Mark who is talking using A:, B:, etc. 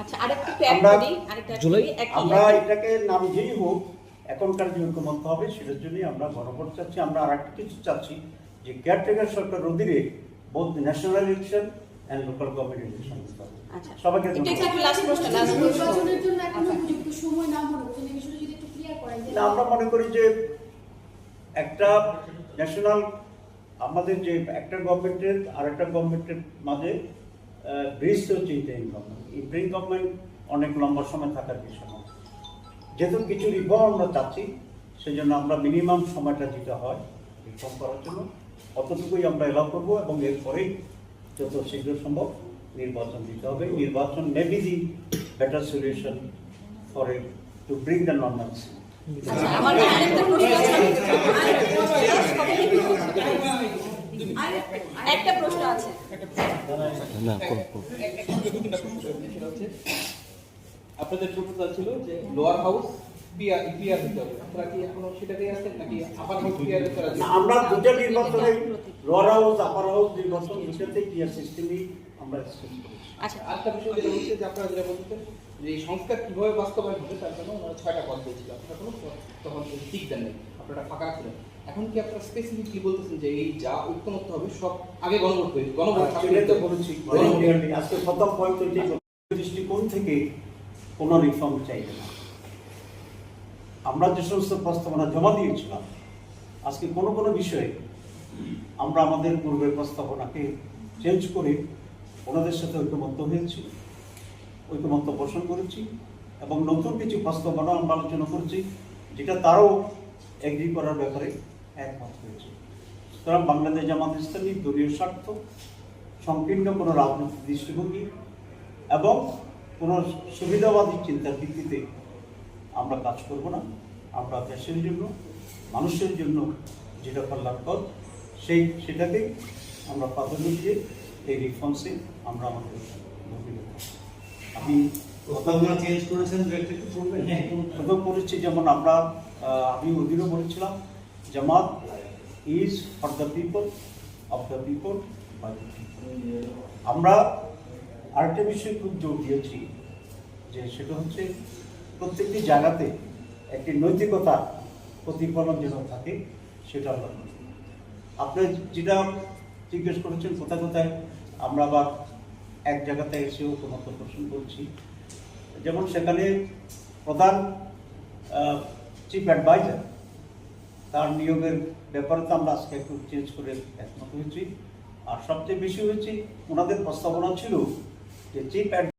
A: আচ্ছা, আরেকটু অ্যাড করি, আরেকটা
B: আমরা এটাকে নাম যেই হোক এখনকার যে ঐক্যমত্য হবে সেটার জন্যই আমরা গণভোট চাচ্ছি। আমরা আর একটা কিছু চাচ্ছি যে কেয়ারটেকার সরকার অধীনে both national election and local government election করতে হবে।
A: আচ্ছা,
B: সবাইকে
A: লাস্ট প্রশ্ন
C: নির্বাচনের জন্য এখনো উপযুক্ত সময় না হওয়ার জন্য বিষয়টা যদি একটু ক্লিয়ার করেন।
B: আমরা মনে করি যে একটা ন্যাশনাল আমাদের যে একটা গভর্নমেন্টের আর একটা গভর্নমেন্টের মাঝে ব্রিজ হচ্ছে ইন্টারিম গভর্নমেন্ট। ইন্টারিম গভর্নমেন্ট অনেক লম্বা সময় থাকার বিষয় নয়। যেহেতু কিছু রিফর্ম আমরা চাচ্ছি সেই জন্য আমরা মিনিমাম সময়টা দিতে হয় রিফর্ম করার জন্য, অতটুকুই আমরা এলাও করবো এবং এরপরেই যত শীঘ্র সম্ভব নির্বাচন দিতে হবে। নির্বাচন may be the better solution for it to bring the normalcy.
A: আমার আরেকটা প্রশ্ন আছে, একটা প্রশ্ন আছে।
D: আপনাদের প্রপোজাল ছিল যে লোয়ার হাউস ক্লিয়ার দিতে হবে, আপনারা কি এখনো সেটাতেই আছেন নাকি আপার হাউস ক্লিয়ার করা যাবে?
B: আমরা দুটো নির্বাচনে লোয়ার হাউস আপার হাউস নির্বাচন দুটোতেই ক্লিয়ার সিস্টেমই আমরা চেষ্টা করি।
A: আচ্ছা,
D: আরেকটা বিষয় যেটা হচ্ছে যে আপনারা যেটা বলতেছেন যে এই সংস্কার কিভাবে বাস্তবায়ন হবে তার জন্য ওনারা 6টা পদ দিয়েছিল, আপনারা কোনো তখন ঠিক দেন নাই, আপনারা ফাঁকা ছিলেন। এখন কি আপনারা স্পেসিফিকলি বলতেছেন যে এই যা ঐক্যমত্য হবে সব আগে গণভোট হবে? গণভোট
B: বলেছি আজকে প্রথম পয়েন্ট হচ্ছে দৃষ্টিকোণ থেকে কোনো রিফর্ম চাইবে না। আমরা যে সমস্ত প্রস্তাবনা জমা দিয়েছিলাম আজকে কোনো কোনো বিষয়ে আমরা আমাদের পূর্বের প্রস্তাবনাকে চেঞ্জ করে ওনাদের সাথে ঐক্যমত্য হয়েছি, ঐক্যমত্য পোষণ করেছি এবং নতুন কিছু প্রস্তাবনা আমরা আলোচনা করেছি যেটা তারাও এগ্রি করার ব্যাপারে একমত হয়েছে। সুতরাং বাংলাদেশ জামাত ইসলামী দলীয় স্বার্থ, সংকীর্ণ কোনো রাজনৈতিক দৃষ্টিভঙ্গি এবং কোনো সুবিধাবাদী চিন্তার ভিত্তিতে আমরা কাজ করব না। আমরা দেশের জন্য, মানুষের জন্য যেটা কল্যাণকর সেটাকেই আমরা প্রাধান্য দিয়ে এই রিফর্মসে আমরা আমাদের ভূমিকা। আমি
E: কথাগুলো চেঞ্জ করেছেন,
B: প্রথম করেছি যেমন আমি ওদিনও বলেছিলাম Jamaat is for the people, of the people, by the people. আমরা আরেকটা বিষয় খুব জোর দিয়েছি যে সেটা হচ্ছে প্রত্যেকটি জায়গাতে একটি নৈতিকতা প্রতিফলন যেন থাকে সেটা আমরা করি। আপনি যেটা জিজ্ঞেস করেছেন কোথায় কোথায় আমরা আবার এক জায়গাতে এসেও কোনো প্রশ্ন করছি, যেমন সেখানে প্রধান চিফ অ্যাডভাইজার তার নিয়োগের ব্যাপারে তো আমরা আজকে একটু চেঞ্জ করে একমত হয়েছি। আর সবচেয়ে বেশি হয়েছি ওনাদের প্রস্তাবনা ছিল যে চিফ